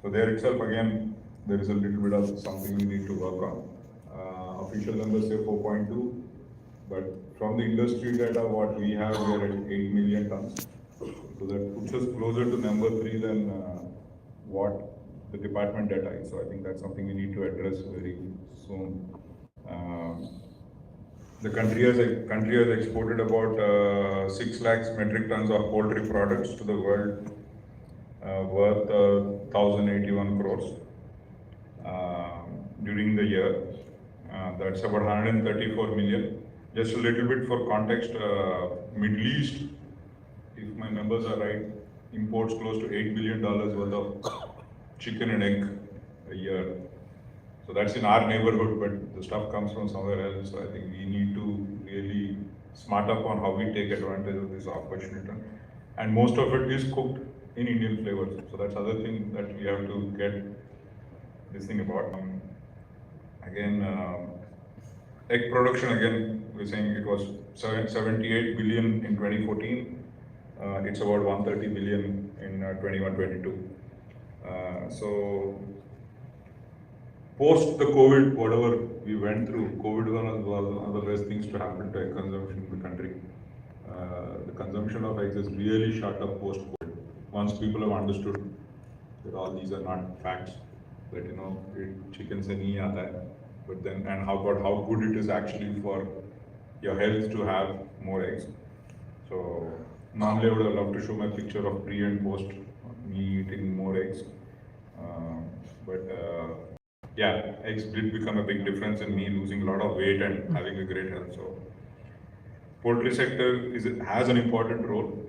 So there itself, again, there is a little bit of something we need to work on. Official numbers say 4.2, but from the industry data, what we have, we are at 8 million tons. So that puts us closer to number 3 than what the department data is. So I think that's something we need to address very soon. The country has exported about 6 lakhs metric tons of poultry products to the world, worth 1,081 crores during the year. That's about 134 million. Just a little bit for context, Middle East, if my numbers are right, imports close to $8 billion worth of chicken and egg a year. So that's in our neighborhood, but the stuff comes from somewhere else. So I think we need to really smart up on how we take advantage of this opportunity. And most of it is cooked in Indian flavors. So that's other thing that we have to get this thing about. Egg production, again, we're saying it was 78 billion in 2014. It's about 130 billion in 21-22. So post the COVID, whatever we went through, COVID was one of the best things to happen to egg consumption in the country. The consumption of eggs has really shot up post COVID. Once people have understood that all these are not facts, that chicken se nahi aata hai, but then and how good it is actually for your health to have more eggs. So normally I would have loved to show my picture of pre and post me eating more eggs, yeah, eggs did become a big difference in me losing a lot of weight and having a great health. So poultry sector has an important role.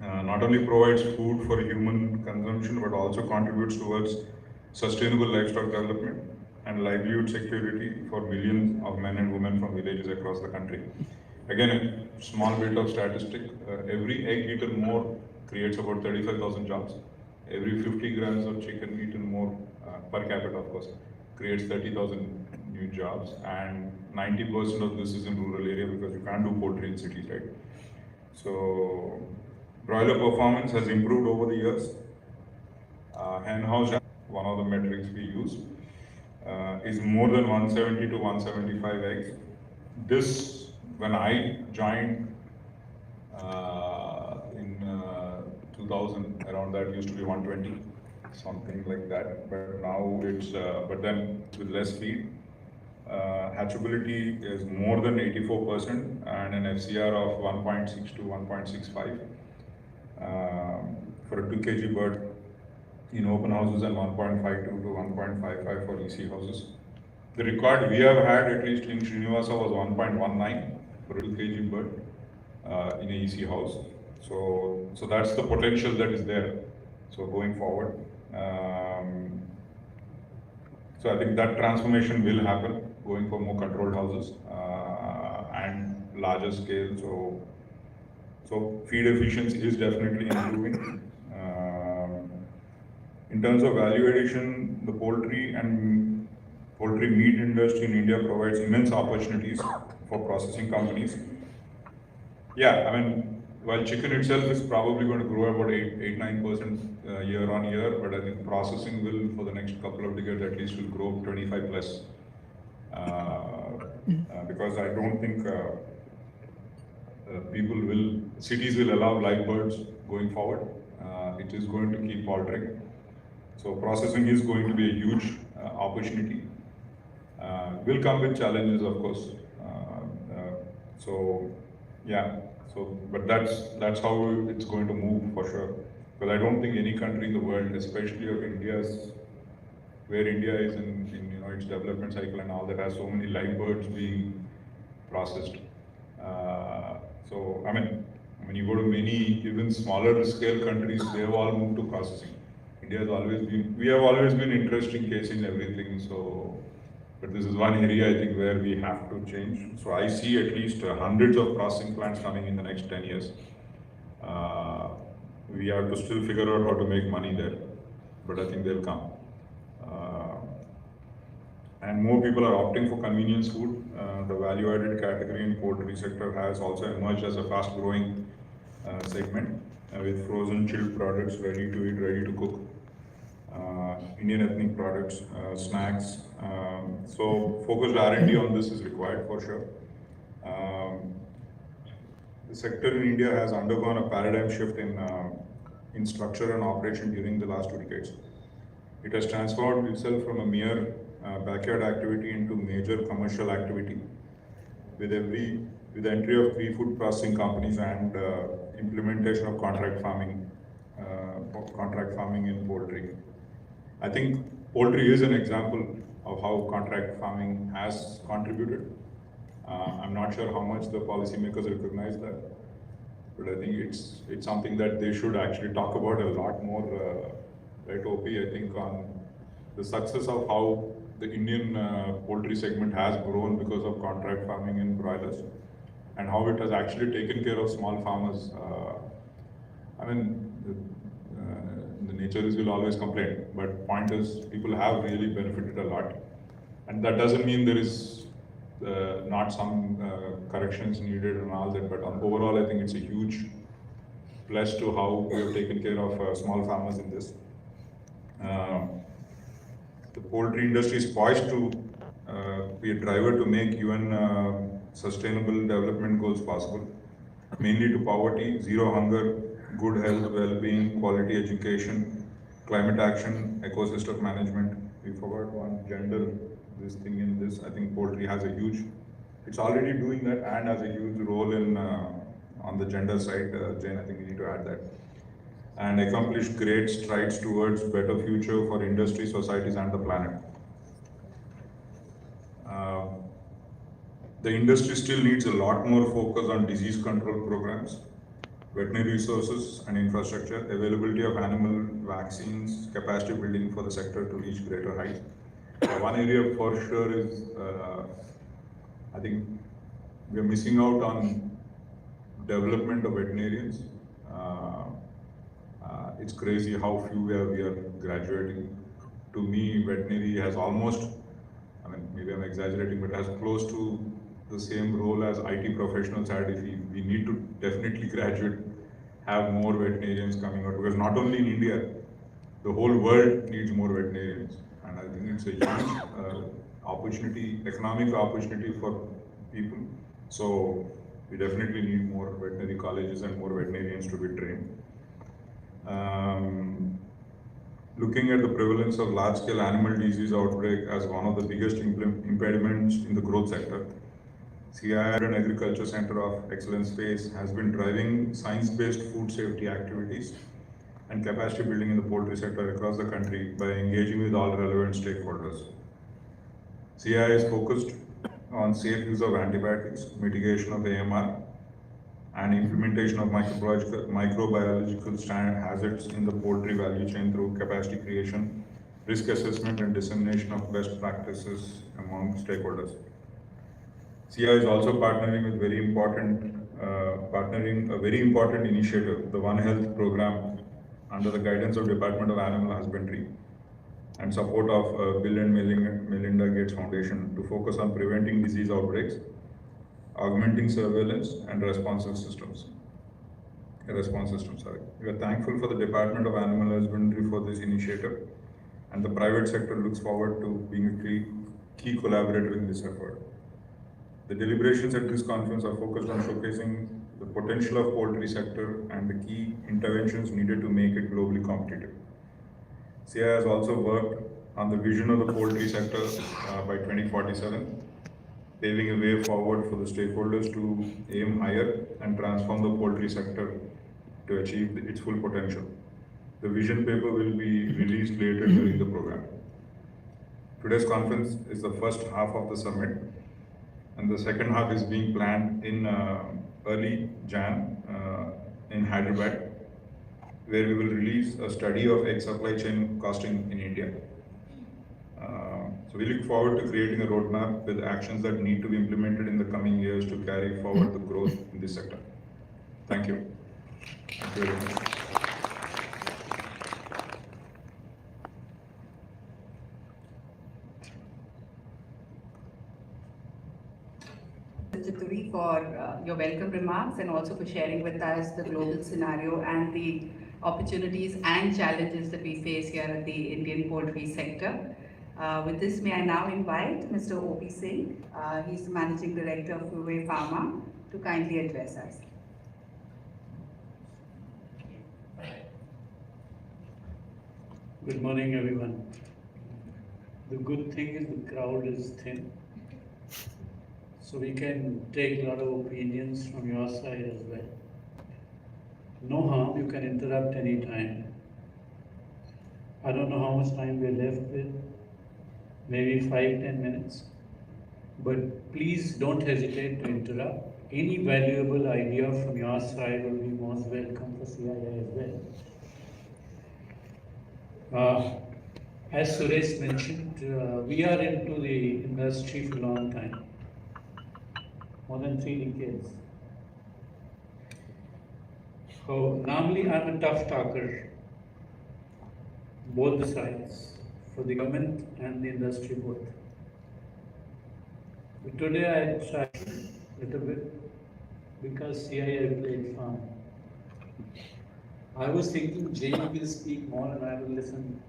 Not only provides food for human consumption, but also contributes towards sustainable livestock development and livelihood security for millions of men and women from villages across the country. Again, a small bit of statistic, every egg eaten more creates about 35,000 jobs. Every 50 grams of chicken eaten more, per capita of course, creates 30,000 new jobs, and 90% of this is in rural area because you can't do poultry in cities, right? So, broiler performance has improved over the years. Hen house, one of the metrics we use, is more than 170 to 175 eggs. This, when I joined in 2000, around that used to be 120, something like that. But now it's, but then with less feed, hatchability is more than 84% and an FCR of 1.6 to 1.65 for a 2 kg bird in open houses and 1.52 to 1.55 for EC houses. The record we have had, at least in Srinivasa, was 1.19 for a 2 kg bird in a EC house. So that's the potential that is there. So going forward, so I think that transformation will happen, going for more controlled houses and larger scale. So feed efficiency is definitely improving. In terms of value addition, the poultry meat industry in India provides immense opportunities for processing companies. Yeah, I mean, while chicken itself is probably going to grow about 8-9% year on year, but I think processing will, for the next couple of decades at least, will grow 25 plus. Because I don't think cities will allow live birds going forward. It is going to keep altering. So processing is going to be a huge opportunity. Will come with challenges, of course. But that's how it's going to move for sure. Because I don't think any country in the world, especially of India's, where India is in its development cycle and all that, has so many live birds being processed. So I mean, when you go to many even smaller scale countries, they have all moved to processing. We have always been interesting case in everything. So, but this is one area I think where we have to change. So I see at least hundreds of processing plants coming in the next 10 years. We have to still figure out how to make money there, but I think they'll come. And more people are opting for convenience food. The value-added category in poultry sector has also emerged as a fast-growing segment. with frozen chilled products, ready to eat, ready to cook, Indian ethnic products, snacks. So focused R&D on this is required for sure. Um, the sector in India has undergone a paradigm shift in structure and operation during the last 2 decades. It has transformed itself from a mere backyard activity into major commercial activity, with with the entry of 3 food processing companies and implementation of contract farming in poultry. I think poultry is an example of how contract farming has contributed. I'm not sure how much the policymakers recognize that, but I think it's something that they should actually talk about a lot more. Right, OP, I think on the success of how the Indian poultry segment has grown because of contract farming in broilers, and how it has actually taken care of small farmers. I mean, the natures will always complain, but point is people have really benefited a lot, and that doesn't mean there is not some corrections needed and all that. But overall, I think it's a huge plus to how we have taken care of small farmers in this. The poultry industry is poised to be a driver to make UN sustainable development goals possible, mainly to poverty, zero hunger, good health, well-being, quality education, climate action, ecosystem management. We forgot one, gender, this thing in this. I think poultry has a huge, it's already doing that and has a huge role in on the gender side. Jane, I think we need to add that. And accomplish great strides towards better future for industry, societies, and the planet. The industry still needs a lot more focus on disease control programs, veterinary resources and infrastructure, availability of animal vaccines, capacity building for the sector to reach greater heights. One area for sure is, I think we are missing out on development of veterinarians. It's crazy how few we are graduating. To me, veterinary has almost, I mean, maybe I'm exaggerating, but has close to the same role as IT professionals had. If we need to definitely graduate, have more veterinarians coming out, because not only in India, the whole world needs more veterinarians. And I think it's a huge opportunity, economic opportunity for people. So we definitely need more veterinary colleges and more veterinarians to be trained. Looking at the prevalence of large-scale animal disease outbreak as one of the biggest impediments in the growth sector, CII and Agriculture Center of Excellence phase has been driving science-based food safety activities and capacity building in the poultry sector across the country by engaging with all relevant stakeholders. CII is focused on safe use of antibiotics, mitigation of AMR, and implementation of microbiological standard hazards in the poultry value chain through capacity creation, risk assessment, and dissemination of best practices among stakeholders. CII is also partnering with a very important initiative, the One Health program, under the guidance of Department of Animal Husbandry and support of Bill and Melinda Gates Foundation to focus on preventing disease outbreaks, augmenting surveillance and response systems. We are thankful for the Department of Animal Husbandry for this initiative, and the private sector looks forward to being a key collaborator in this effort. The deliberations at this conference are focused on showcasing the potential of poultry sector and the key interventions needed to make it globally competitive. CII has also worked on the vision of the poultry sector by 2047, paving a way forward for the stakeholders to aim higher and transform the poultry sector to achieve its full potential. The vision paper will be released later during the program. Today's conference is the first half of the summit, and the second half is being planned in early Jan in Hyderabad, where we will release a study of egg supply chain costing in India. So we look forward to creating a roadmap with actions that need to be implemented in the coming years to carry forward the growth in this sector. Thank you. Thank you very much. Mr. Chituri, for your welcome remarks and also for sharing with us the global scenario and the opportunities and challenges that we face here at the Indian poultry sector. With this, may I now invite Mr. O.P. Singh, he's the Managing Director of Foodway Pharma, to kindly address us. Good morning, everyone. The good thing is the crowd is thin, so we can take a lot of opinions from your side as well. No harm, you can interrupt any time. I don't know how much time we're left with, maybe 5-10 minutes. But please don't hesitate to interrupt. Any valuable idea from your side will be most welcome for CII as well. As Suresh mentioned, we are into the industry for a long time, more than 3 decades. So normally I'm a tough talker, both the sides, for the government and the industry both. But today I try a little bit because CII played farm. I was thinking Jane will speak more and I will listen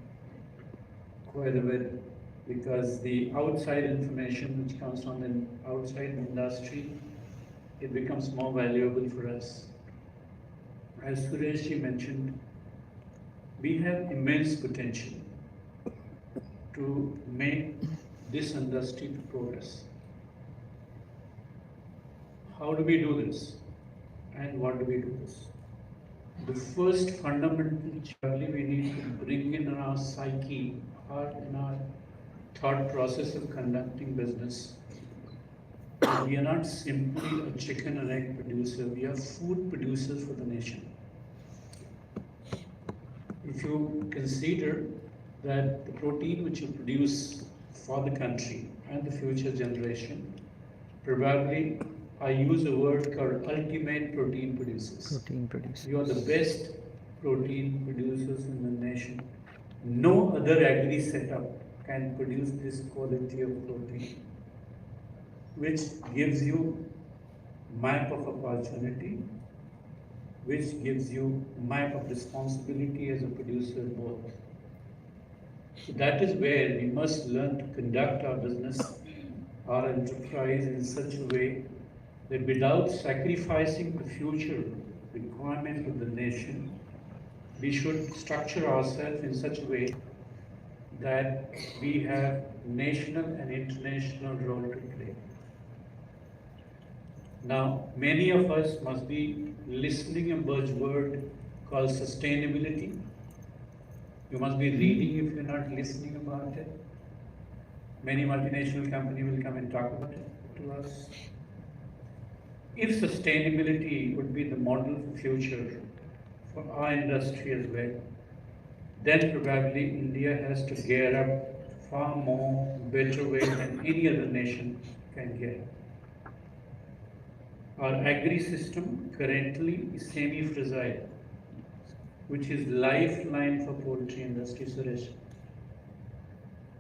quite a bit because the outside information which comes from the outside industry, it becomes more valuable for us. As Suresh mentioned, we have immense potential to make this industry to progress. How do we do this? And what do we do this? The first fundamental challenge we need to bring in our psyche or in our thought process of conducting business. We are not simply a chicken and egg producer, we are food producers for the nation. If you consider that the protein which you produce for the country and the future generation, probably I use a word called ultimate protein producers. You are the best protein producers in the nation. No other agri setup can produce this quality of protein, which gives you map of opportunity, which gives you map of responsibility as a producer both. So that is where we must learn to conduct our business, our enterprise in such a way that without sacrificing the future requirement of the nation, we should structure ourselves in such a way that we have national and international role to play. Now, many of us must be listening a buzzword called sustainability. You must be reading if you're not listening about it. Many multinational companies will come and talk about it to us. If sustainability would be the model for future for our industry as well, then probably India has to gear up far more better way than any other nation can get. Our agri system currently is semi-fragile, which is lifeline for poultry industry, Suresh.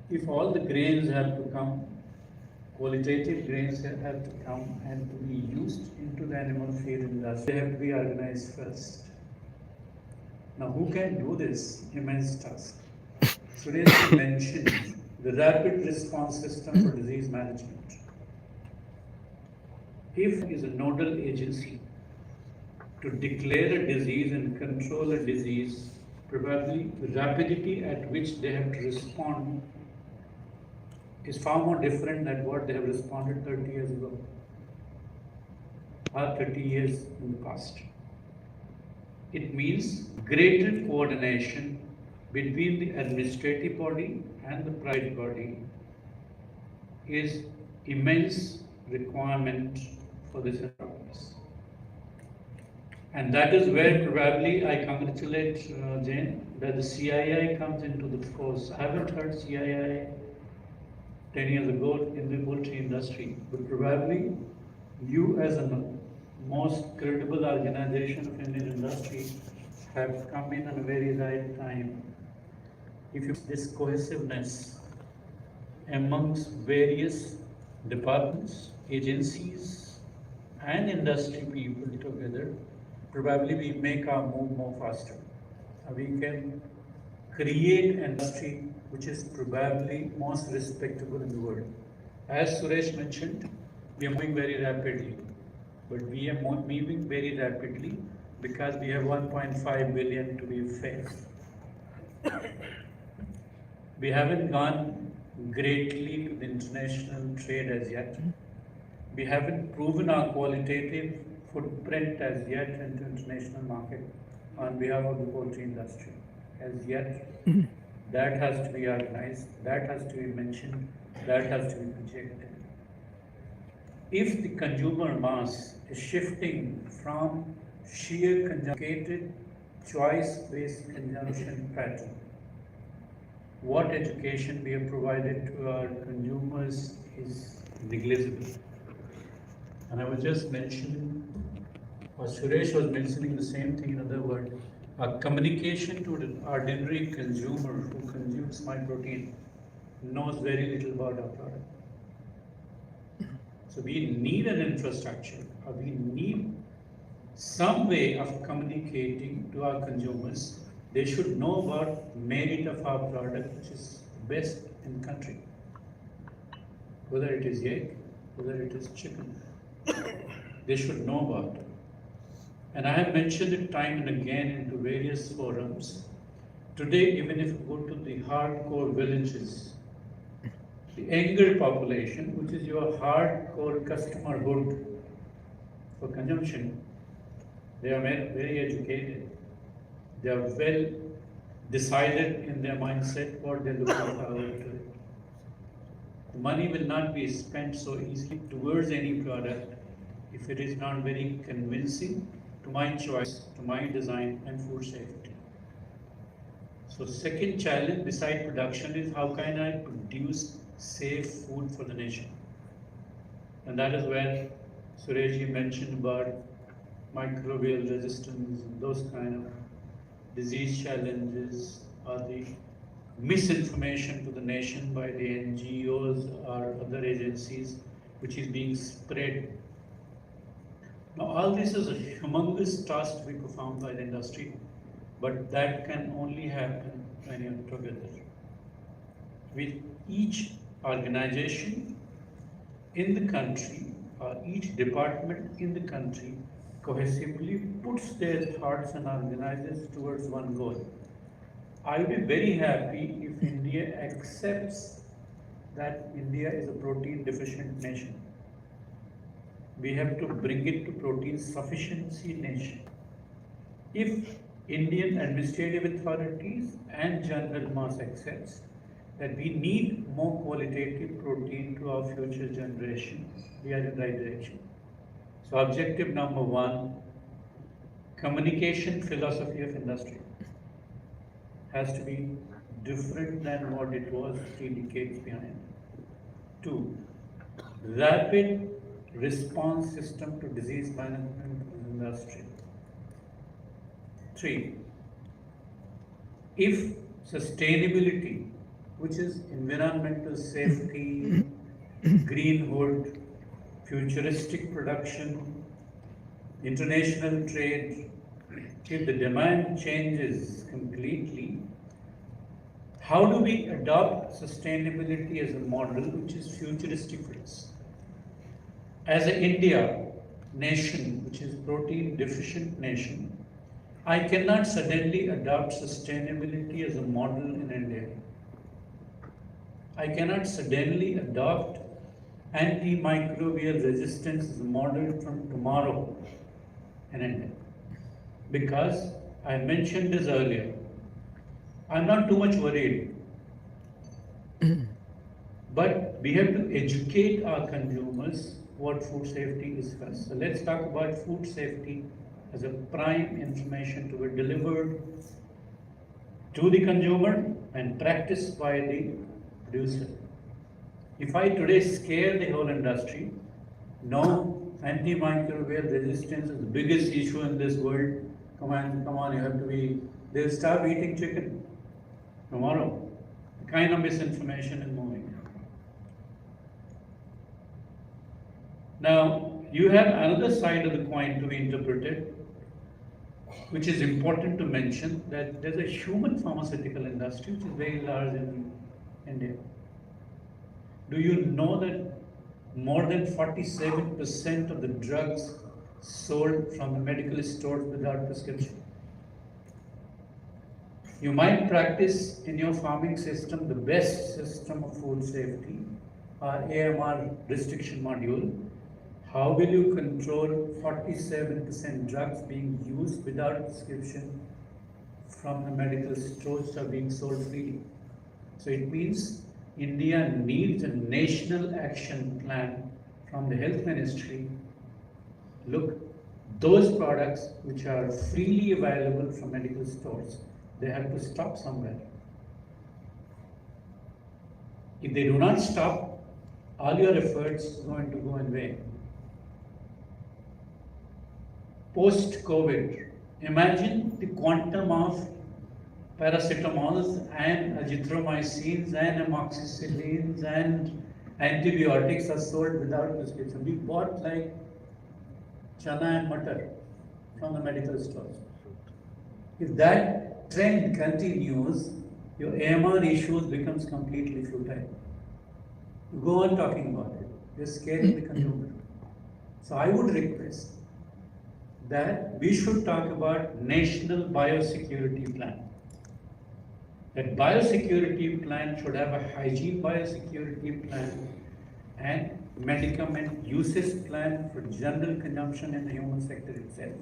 If all the grains have to come, qualitative grains have to come and to be used into the animal feed industry, they have to be organized first. Now, who can do this immense task? Suresh mentioned the rapid response system for disease management. If is a nodal agency to declare a disease and control a disease, probably the rapidity at which they have to respond is far more different than what they have responded 30 years ago or 30 years in the past. It means greater coordination between the administrative body and the private body is immense requirement for this enterprise. And that is where probably I congratulate Jane that the CII comes into the force. I haven't heard CII 10 years ago in the poultry industry, but probably you as a most credible organization of Indian industry have come in at a very right time. If you this cohesiveness amongst various departments, agencies, and industry people together, probably we make our move more faster. We can create an industry which is probably most respectable in the world. As Suresh mentioned, we are moving very rapidly, but we are moving very rapidly because we have 1.5 billion to be faced. We haven't gone greatly to the international trade as yet. We haven't proven our qualitative footprint as yet into international market on behalf of the poultry industry as yet. That has to be organized, that has to be mentioned, that has to be projected. If the consumer mass is shifting from sheer conjugated choice-based consumption pattern, what education we have provided to our consumers is negligible. And I was just mentioning, or Suresh was mentioning the same thing in other words, our communication to the ordinary consumer who consumes my protein knows very little about our product. So we need an infrastructure, or we need some way of communicating to our consumers. They should know about merit of our product, which is best in the country. Whether it is egg, whether it is chicken, they should know about it. And I have mentioned it time and again into various forums. Today, even if you go to the hardcore villages, the younger population, which is your hardcore customerhood for consumption, they are very educated. They are well decided in their mindset what they look forward to. The money will not be spent so easily towards any product if it is not very convincing to my choice, to my design and food safety. So second challenge beside production is how can I produce safe food for the nation? And that is where Sureshji mentioned about microbial resistance, those kind of disease challenges, or the misinformation to the nation by the NGOs or other agencies which is being spread. Now all this is a humongous task to be performed by the industry, but that can only happen when you are together. With each organization in the country or each department in the country cohesively puts their thoughts and organizes towards one goal. I would be very happy if India accepts that India is a protein deficient nation. We have to bring it to protein sufficiency nation. If Indian administrative authorities and general mass accepts that we need more qualitative protein to our future generation, we are in the right direction. So objective number one, communication philosophy of industry has to be different than what it was 3 decades behind. 2, rapid response system to disease management in industry. 3, if sustainability, which is environmental safety, greenhood, futuristic production, international trade, if the demand changes completely, how do we adopt sustainability as a model which is futuristic for us? As an India nation, which is protein deficient nation, I cannot suddenly adopt sustainability as a model in India. I cannot suddenly adopt antimicrobial resistance as a model from tomorrow in India. Because I mentioned this earlier, I'm not too much worried. But we have to educate our consumers what food safety is first. So let's talk about food safety as a prime information to be delivered to the consumer and practiced by the producer. If I today scare the whole industry, no, antimicrobial resistance is the biggest issue in this world. Come on, you have to be, they'll start eating chicken tomorrow. The kind of misinformation is moving. Now, you have another side of the coin to be interpreted, which is important to mention, that there's a human pharmaceutical industry which is very large in India. Do you know that more than 47% of the drugs sold from the medical stores without prescription? You might practice in your farming system the best system of food safety, or AMR restriction module. How will you control 47% drugs being used without prescription from the medical stores that are being sold freely? So it means India needs a national action plan from the health ministry. Look, those products which are freely available from medical stores, they have to stop somewhere. If they do not stop, all your efforts are going to go in vain. Post-COVID, imagine the quantum of paracetamols and azithromycins and amoxicillins and antibiotics are sold without prescription. We bought like chana and butter from the medical stores. If that trend continues, your AMR issues becomes completely futile. You go on talking about it. You're scaring the consumer. So I would request that we should talk about national biosecurity plan. That biosecurity plan should have a hygiene biosecurity plan and medicament usage plan for general consumption in the human sector itself.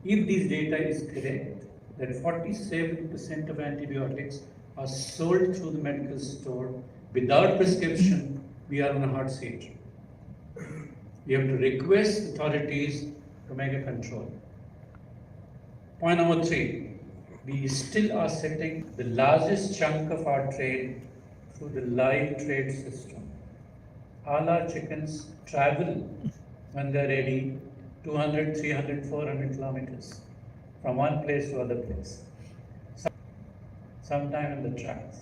If this data is correct, that 47% of antibiotics are sold through the medical store without prescription, we are on a hot seat. We have to request authorities to make a control. Point number 3, we still are setting the largest chunk of our trade through the live trade system. All our chickens travel when they're ready 200, 300, 400 kilometers from one place to other place. Sometime in the tracks.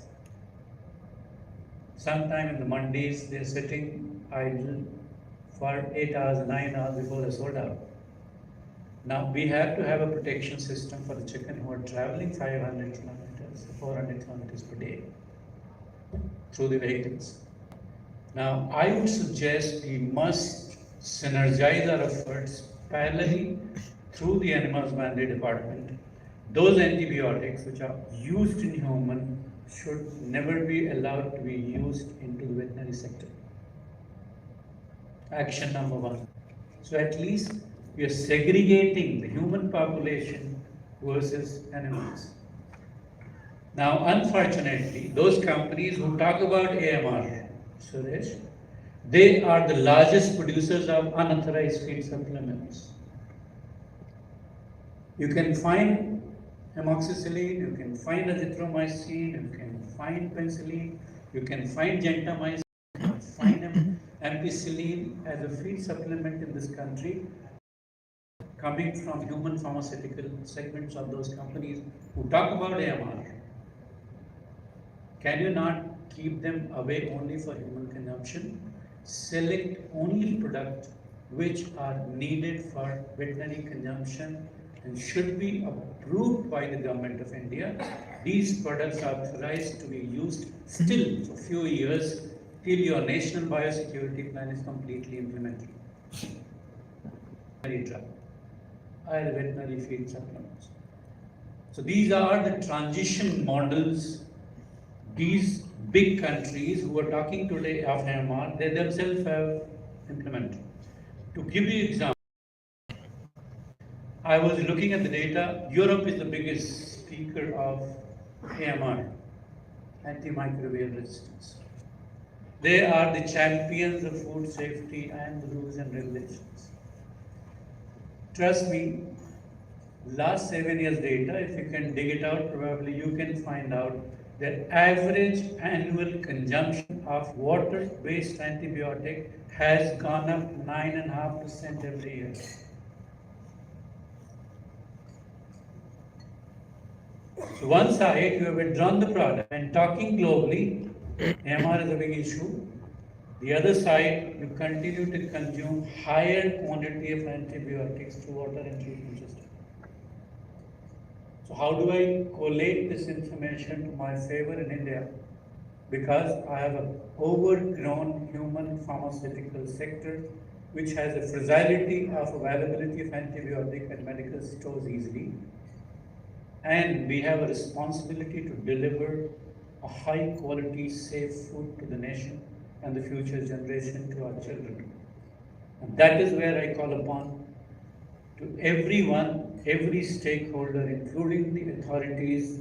Sometime in the mandis, they're sitting idle for 8 hours, 9 hours before they're sold out. Now, we have to have a protection system for the chicken who are traveling 500 kilometers, 400 kilometers per day through the vehicles. Now, I would suggest we must synergize our efforts parallelly through the Animal Husbandry Department. Those antibiotics which are used in human should never be allowed to be used into the veterinary sector. Action number 1. So at least we are segregating the human population versus animals. Now, unfortunately, those companies who talk about AMR, Suresh, they are the largest producers of unauthorized feed supplements. You can find amoxicillin, you can find azithromycin, you can find penicillin, you can find gentamicin, you can find ampicillin as a feed supplement in this country, coming from human pharmaceutical segments of those companies who talk about AMR. Can you not keep them away only for human consumption? Select only products which are needed for veterinary consumption and should be approved by the government of India. These products are authorized to be used still for a few years till your national biosecurity plan is completely implemented. Veterinary feed supplements. So these are the transition models. These big countries who are talking today of AMR, they themselves have implemented. To give you an example, I was looking at the data. Europe is the biggest speaker of AMR, antimicrobial resistance. They are the champions of food safety and the rules and regulations. Trust me, last 7 years data, if you can dig it out, probably you can find out that average annual consumption of water-based antibiotic has gone up 9.5% every year. So one side, you have withdrawn the product and talking globally, AMR is a big issue. The other side, you continue to consume higher quantity of antibiotics throughout our treatment system. So how do I collate this information to my favor in India? Because I have an overgrown human pharmaceutical sector which has a fragility of availability of antibiotic at medical stores easily. And we have a responsibility to deliver a high quality, safe food to the nation and the future generation, to our children. And that is where I call upon to everyone, every stakeholder, including the authorities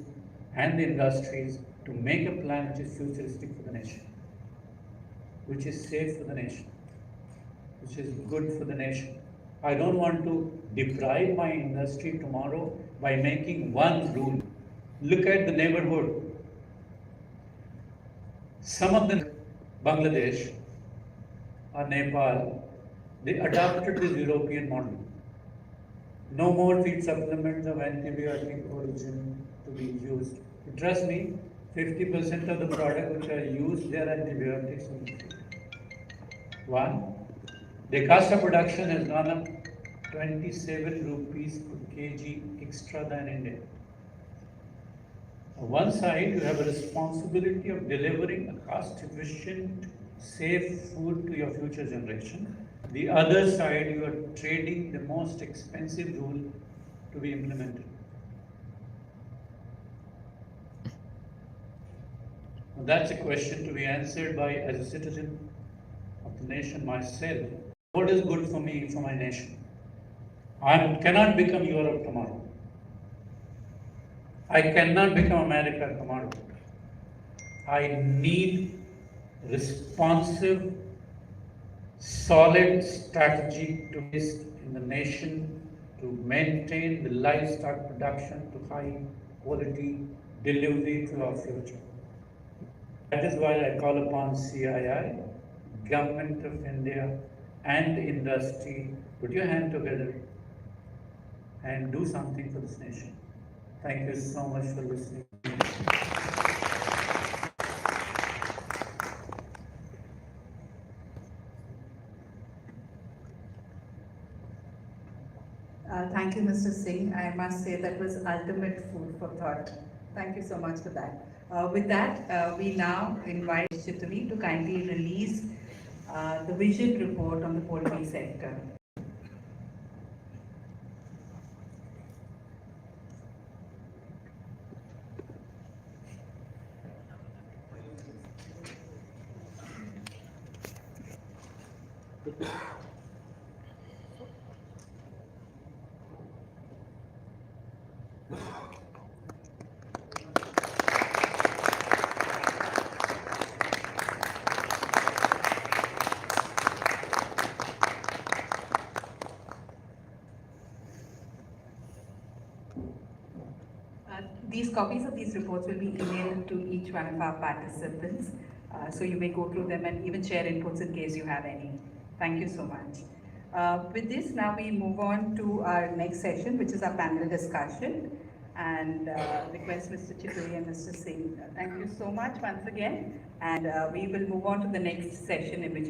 and the industries, to make a plan which is futuristic for the nation, which is safe for the nation, which is good for the nation. I don't want to deprive my industry tomorrow by making one rule. Look at the neighborhood. Some of them, Bangladesh or Nepal, they adopted this European model. No more feed supplements of antibiotic origin to be used. Trust me, 50% of the product which are used, they are antibiotics in the feed. One, the cost of production has gone up 27 rupees per kg extra than India. On one side, you have a responsibility of delivering a cost-efficient, safe food to your future generation. The other side, you are trading the most expensive rule to be implemented. Now, that's a question to be answered by, as a citizen of the nation myself, what is good for me, for my nation? I cannot become Europe tomorrow. I cannot become America tomorrow. I need responsive, solid strategy to invest in the nation to maintain the livestock production to high quality delivery to our future. That is why I call upon CII, Government of India and the industry, put your hand together and do something for this nation. Thank you so much for listening. Thank you, Mr. Singh. I must say that was ultimate food for thought. Thank you so much for that. With that, we now invite Chitri to kindly release the vision report on the poultry sector. These copies of these reports will be emailed to each one of our participants, so you may go through them and even share inputs in case you have any. Thank you so much. With this, now we move on to our next session, which is our panel discussion, and request Mr. Chituri and Mr. Singh. Thank you so much once again, and we will move on to the next session in which